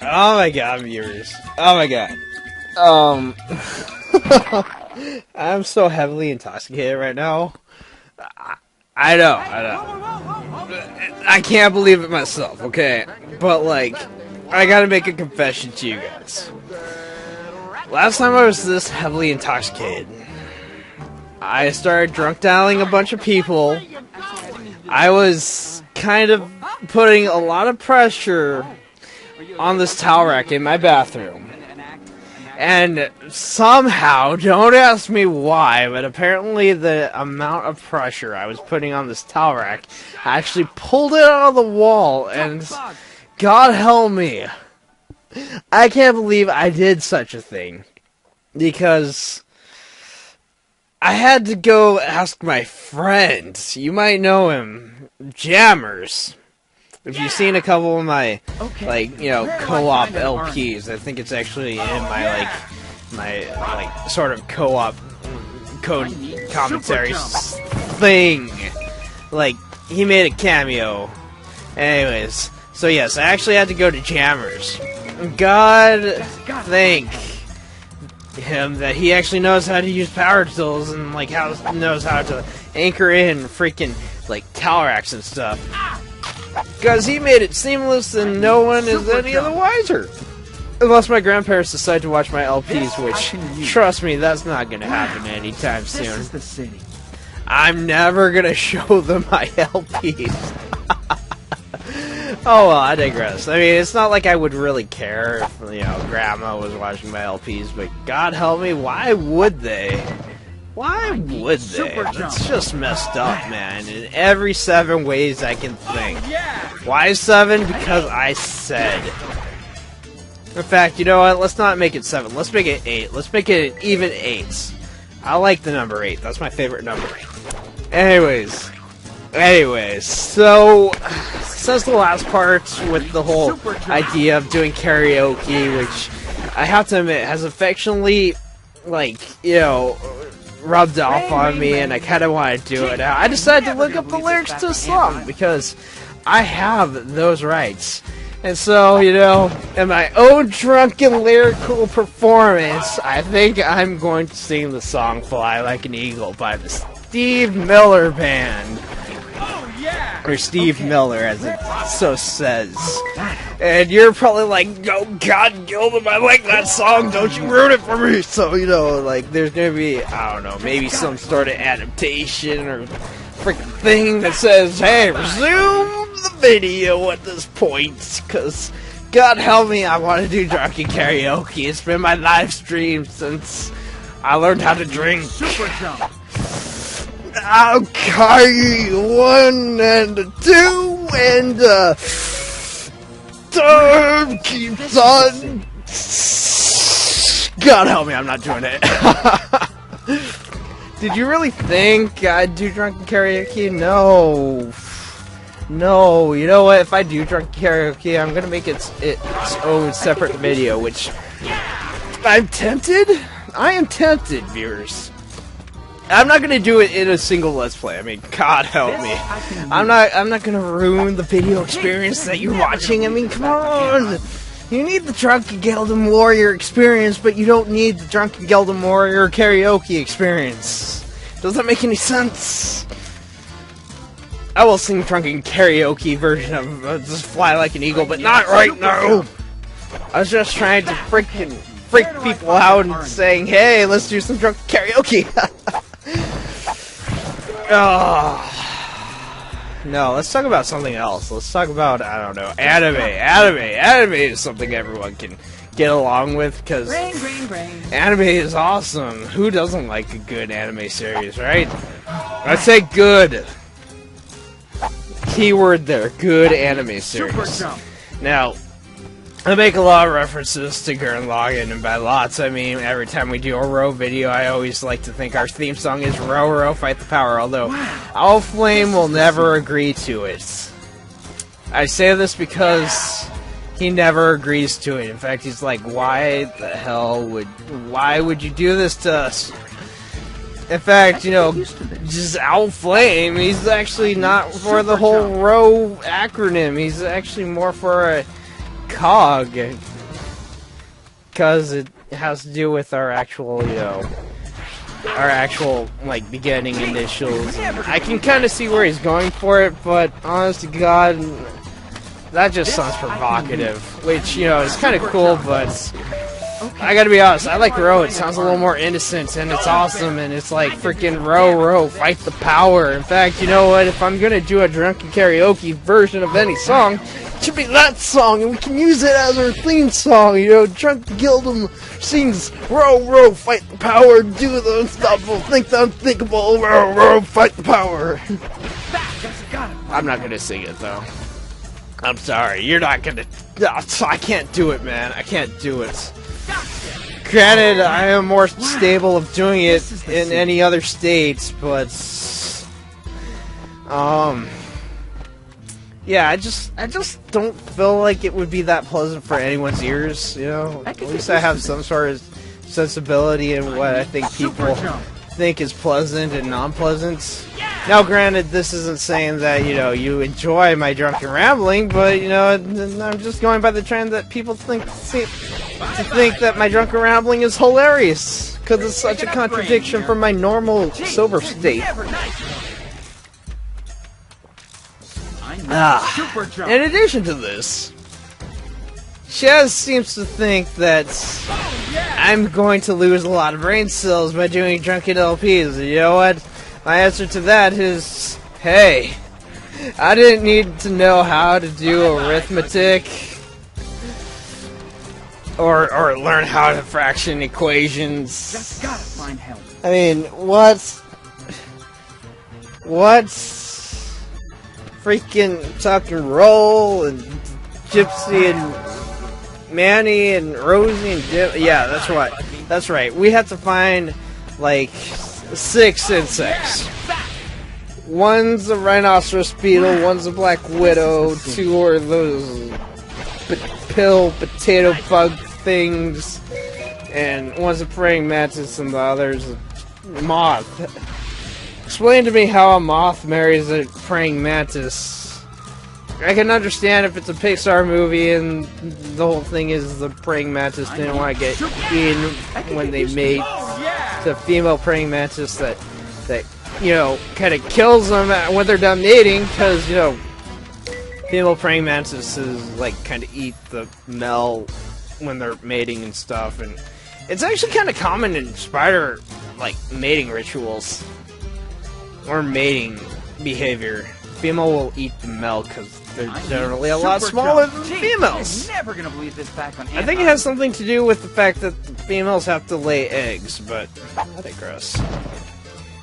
Oh my god, viewers. Oh my god. I'm so heavily intoxicated right now. I know. I can't believe it myself, okay? But, like, I gotta make a confession to you guys. Last time I was this heavily intoxicated, I started drunk dialing a bunch of people. I was kind of putting a lot of pressure on this towel rack in my bathroom. And somehow, don't ask me why, but apparently the amount of pressure I was putting on this towel rack actually pulled it out of the wall, and God help me, I can't believe I did such a thing. Because I had to go ask my friend, you might know him, Jammers. If you've seen a couple of my, like, you know, co-op LPs, I think it's actually in my, like, sort of co-op code commentary thing. Like, he made a cameo. Anyways, so yes, I actually had to go to Jammers. God thank him that he actually knows how to use power tools and, like, knows how to anchor in freaking, like, towel racks and stuff. Because he made it seamless and no one is any other wiser. Unless my grandparents decide to watch my LPs, which, trust me, that's not going to happen anytime soon. I'm never going to show them my LPs. Oh well, I digress. I mean, it's not like I would really care if, you know, Grandma was watching my LPs, but God help me, why would they? Why would they? It's just messed up, man, in every 7 ways I can think. Why 7? Because I said. In fact, you know what? Let's not make it 7. Let's make it 8. Let's make it an even 8. I like the number 8. That's my favorite number. Anyways, so since the last part with the whole idea of doing karaoke, which I have to admit has affectionately, like, you know, rubbed off on me, and I kind of want to do it now. I decided to look up the lyrics to a song because I have those rights. And so, you know, in my own drunken lyrical performance, I think I'm going to sing the song Fly Like an Eagle by the Steve Miller Band. Or Steve Miller, as it so says. And you're probably like, oh God, Gilman, I like that song, don't you ruin it for me! So, you know, like, there's gonna be, I don't know, maybe some sort of adaptation or freaking thing that says, hey, resume the video at this point, because, God help me, I want to do drunken karaoke. It's been my live stream since I learned how to drink. Super jump. Okay, 1 and 2 and 3 keeps on. God help me, I'm not doing it. Did you really think I'd do drunken karaoke? No. No, you know what? If I do drunken karaoke, I'm gonna make its own separate video, which I'm tempted. I am tempted, viewers. I'm not gonna do it in a single Let's Play. I mean, God help me. I'm not gonna ruin the video experience that you're watching. I mean, come on. You need the Drunken Geldom Warrior experience, but you don't need the Drunken Geldom Warrior karaoke experience. Does that make any sense? I will sing drunken karaoke version of just Fly Like an Eagle, but not right now. I was just trying to freak people out and saying, hey, let's do some drunken karaoke. Oh, no, let's talk about something else. Let's talk about, I don't know, anime. Anime is something everyone can get along with, because anime is awesome. Who doesn't like a good anime series, right? I say good. Keyword there, good anime series. Now, I make a lot of references to Gurren Lagann, and by lots, I mean every time we do a Row video, I always like to think our theme song is Row Row Fight the Power, although Owl Flame will never agree to it. I say this because he never agrees to it. In fact, he's like, why would you do this to us? In fact, you know, just Owl Flame, he's actually not for the whole Row acronym, he's actually more for a cog. because it has to do with our actual, like, beginning initials. I can kind of see where he's going for it, but honest to God, that just sounds provocative, which, is kind of cool, but I gotta be honest, I like Row. It sounds a little more innocent, and it's awesome, and it's like freaking row, fight the power. In fact, you know what? If I'm gonna do a drunken karaoke version of any song, it should be that song, and we can use it as our theme song. Drunken Gildem sings row, fight the power, do the unstoppable, think the unthinkable, row, fight the power. I'm not gonna sing it, though. I'm sorry, you're not gonna... I can't do it, man. I can't do it. Granted, I am more stable of doing it in any other states, but... yeah, I just don't feel like it would be that pleasant for anyone's ears, At least I have some sort of sensibility in what I think people think is pleasant and non-pleasant. Now, granted, this isn't saying that, you enjoy my drunken rambling, but, I'm just going by the trend that people think that my drunken rambling is hilarious, because it's such a contradiction from my normal sober state. In addition to this, Chaz seems to think that I'm going to lose a lot of brain cells by doing drunken LPs. You know what? My answer to that is, hey, I didn't need to know how to do arithmetic or learn how to fraction equations. Just gotta find help. I mean, what's freaking Tuck and Roll and Gypsy and Manny and Rosie and yeah, that's right. We have to find like 6 insects. One's a rhinoceros beetle, one's a black widow, 2 are those potato bug things, and one's a praying mantis and the other's a moth. Explain to me how a moth marries a praying mantis. I can understand if it's a Pixar movie and the whole thing is the praying mantis didn't want to get eaten when they made the female praying mantis that kind of kills them when they're done mating, because, female praying mantises, like, kind of eat the male when they're mating and stuff, and it's actually kind of common in spider, like, mating rituals, or mating behavior. Female will eat the male because they're generally a lot smaller than females. Never gonna believe this back on I think it has something to do with the fact that the females have to lay eggs, but I digress.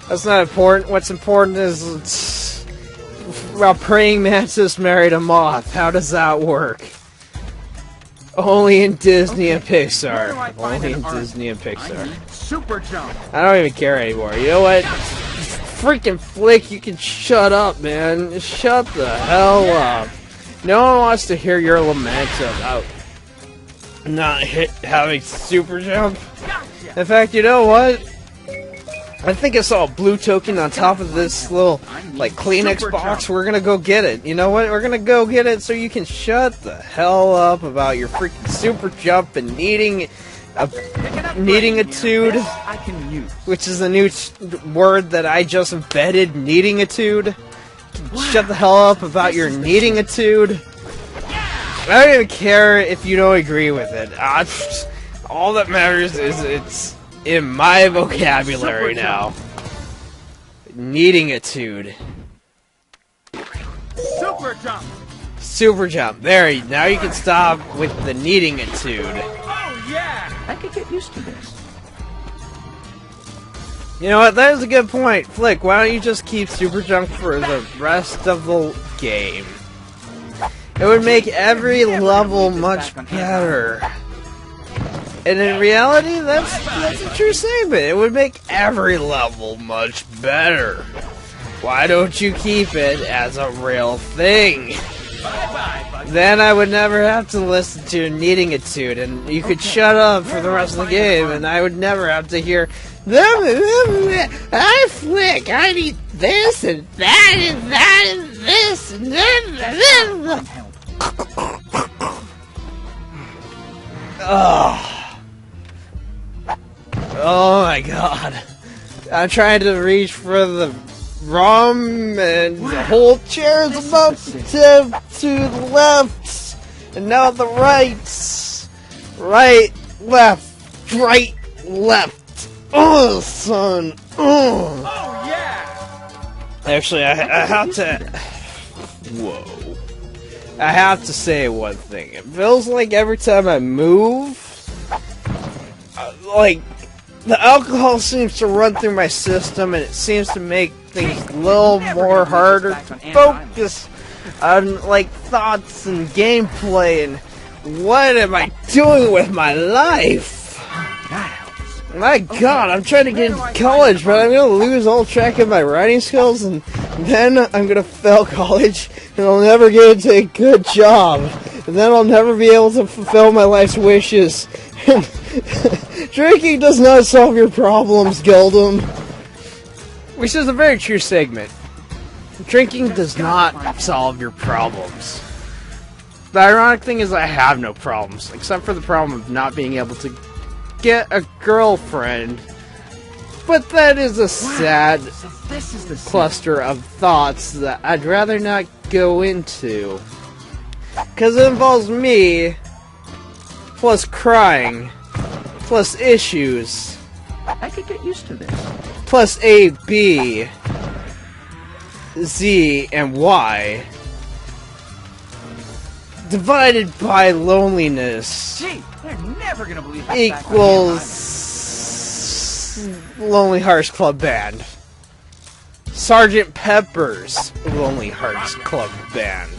That's not important. What's important is a praying mantis married a moth. How does that work? Only in Disney and Pixar. Only in Disney and Pixar. Super jump. I don't even care anymore. You know what? Freaking Flick, you can shut up, man. Shut the hell up. No one wants to hear your lament about not having super jump. In fact, you know what? I think I saw a blue token on top of this little, like, Kleenex box. We're gonna go get it. You know what? We're gonna go get it so you can shut the hell up about your freaking super jump and needingatude, which is a new word that I just embedded, needingatude. Shut the hell up about your needingatude. I don't even care if you don't agree with it. All that matters is it's in my vocabulary now. Needingatude. Super jump. Super jump. There, now you can stop with the needingatude. Oh yeah! I could get used to this. You know what? That is a good point. Flick, why don't you just keep super jump for the rest of the game? It would make every level much better. And in reality, that's a true statement. It would make every level much better. Why don't you keep it as a real thing? Then I would never have to listen to needingatude, and you could shut up for the rest of the game, and I would never have to hear, I Flick, I need this, and that, and that, and this, and that. Ugh. Oh my god. I'm trying to reach for the rum and the whole chair is about to tip to the left and now the right. Right, left, right, left. Oh, son. Oh. Oh, yeah! Actually, I have to... Whoa. I have to say one thing. It feels like every time I move, like, the alcohol seems to run through my system, and it seems to make things a little more harder to focus on, like, thoughts and gameplay, and what am I doing with my life? My god, I'm trying to get into college, but I'm gonna lose all track of my writing skills, and then I'm gonna fail college, and I'll never get into a good job, and then I'll never be able to fulfill my life's wishes. Drinking does not solve your problems, Gildum. Which is a very true segment. Drinking does not solve your problems. The ironic thing is I have no problems, except for the problem of not being able to get a girlfriend. But that is a sad cluster of thoughts that I'd rather not go into. Because it involves me, plus crying, plus issues, I could get used to this. plus A, B, Z, and Y, divided by loneliness, Gee, they're never gonna believe this equals Lonely Hearts Club Band. Sergeant Pepper's Lonely Hearts Club Band.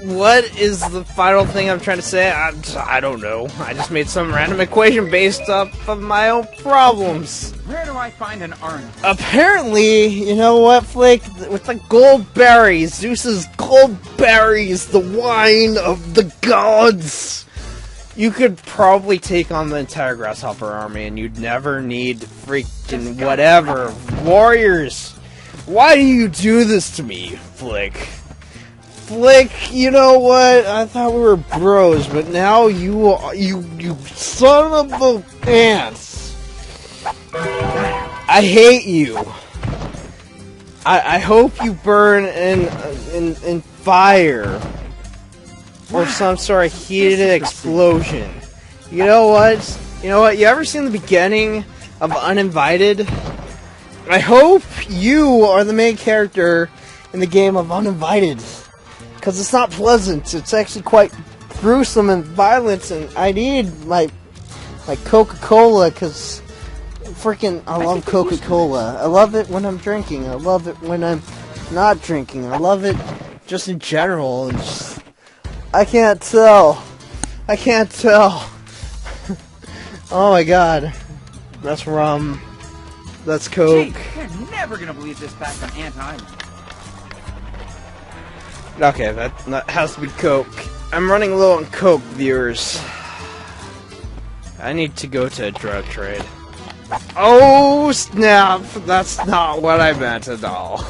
What is the final thing I'm trying to say? I don't know. I just made some random equation based off of my own problems. Where do I find an orange? Apparently, you know what, Flick? With the gold berries, Zeus's gold berries, the wine of the gods, you could probably take on the entire Grasshopper army and you'd never need freaking whatever. Warriors! Why do you do this to me, Flick? Flick, you know what? I thought we were bros, but now you son of a ants. I hate you. I hope you burn in fire or some sort of heated explosion. You know what? You know what? You ever seen the beginning of Uninvited? I hope you are the main character in the game of Uninvited. Because it's not pleasant. It's actually quite gruesome and violent, and I need my Coca-Cola, because freaking I love Coca-Cola. I love it when I'm drinking. I love it when I'm not drinking. I love it just in general. And just, I can't tell. I can't tell. Oh my god. That's rum. That's Coke. Gee, they're never gonna believe this back on Ant Island. Okay, that has to be Coke. I'm running low on Coke, viewers. I need to go to a drug trade. Oh, snap! That's not what I meant at all.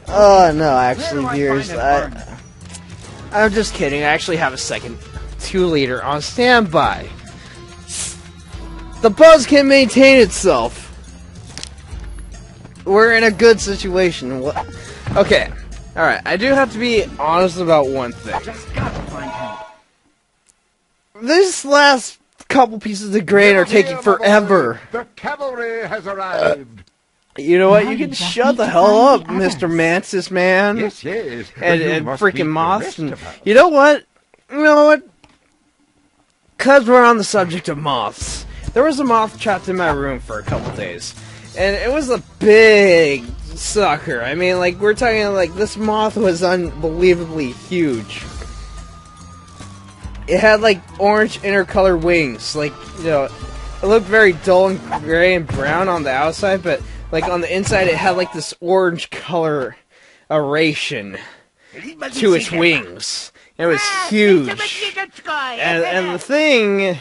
Oh, no, actually, viewers, I'm just kidding. I actually have a second 2-liter on standby. The buzz can maintain itself. We're in a good situation. Okay. Alright, I do have to be honest about one thing. Just gotta find help. This last couple pieces of grain are taking forever. The cavalry has arrived. You know what? You can shut the hell up, Mr. Mantis, man. Yes, yes. And freaking Moths. And you know what? You know what? Because we're on the subject of moths. There was a moth trapped in my room for a couple days. And it was a big sucker. I mean, like, we're talking, like, this moth was unbelievably huge. It had, like, orange intercolor wings. Like, you know, it looked very dull and gray and brown on the outside, but, like, on the inside it had, like, this orange color aeration to its wings. It was huge. And the thing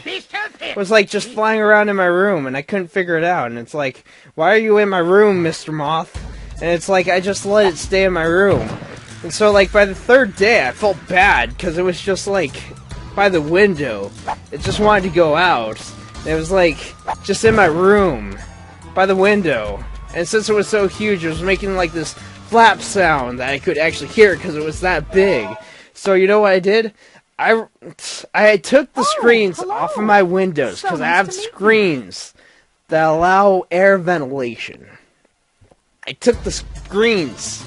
was, like, just flying around in my room, and I couldn't figure it out. And it's like, why are you in my room, Mr. Moth? And it's like, I just let it stay in my room. And so, like, by the third day, I felt bad, because it was just, like, by the window. It just wanted to go out. And it was like just in my room by the window. And since it was so huge, it was making like this flap sound that I could actually hear because it was that big. So you know what I did? I took the screens off of my windows because I have screens that allow air ventilation. I took the screens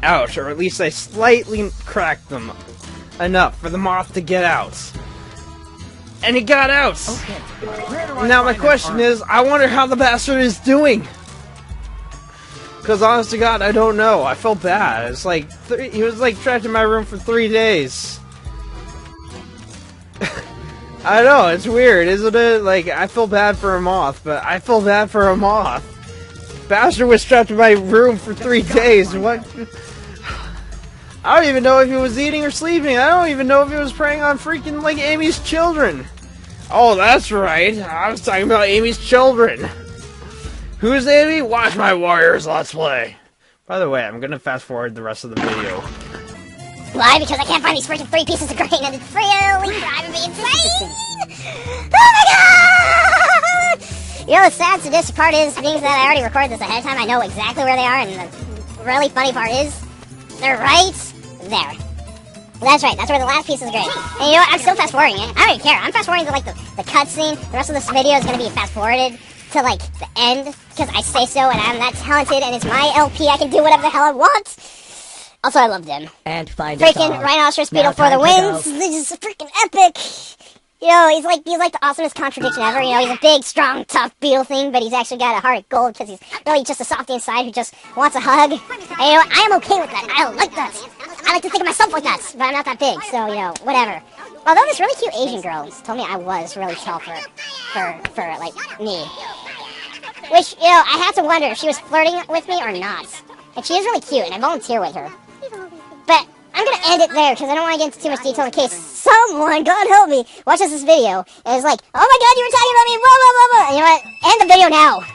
out, or at least I slightly cracked them enough for the moth to get out. And it got out! Okay. Now my question is, I wonder how the bastard is doing! Because honest to God, I don't know. I felt bad. It's like, he was like trapped in my room for 3 days. I know, it's weird, isn't it? Like, I feel bad for a moth, but I feel bad for a moth. Bastard was trapped in my room for 3 days. What? I don't even know if he was eating or sleeping. I don't even know if he was preying on freaking, like, Amy's children. Oh, that's right. I was talking about Amy's children. Who's Amy? Watch my Warriors Let's Play. By the way, I'm gonna fast forward the rest of the video. Why? Because I can't find these freaking 3 pieces of grain and it's really driving me insane! Oh my god! You know the sad sadistic part is, being that I already recorded this ahead of time, I know exactly where they are, and the really funny part is, they're right there. That's right, that's where the last piece is grain. And you know what, I'm still fast forwarding it. I don't even care. I'm fast forwarding to like the cutscene. The rest of this video is gonna be fast forwarded to like the end, because I say so and I'm that talented and it's my LP, I can do whatever the hell I want. Also, I love them. And find Freaking Rhinoceros Beetle for the wins! This is freaking epic! You know, he's like the awesomest contradiction ever. You know, he's a big, strong, tough beetle thing, but he's actually got a heart of gold because he's really just a softie inside who just wants a hug. And you know, I am okay with that. I like that. I like to think of myself like that, but I'm not that big, so, you know, whatever. Although this really cute Asian girl told me I was really tall for like, me. Which, you know, I had to wonder if she was flirting with me or not. And she is really cute, and I volunteer with her. But I'm going to end it there, because I don't want to get into too much detail in case someone, God help me, watches this video, and is like, oh my god, you were talking about me, blah, blah, blah, blah. And you know what? End the video now.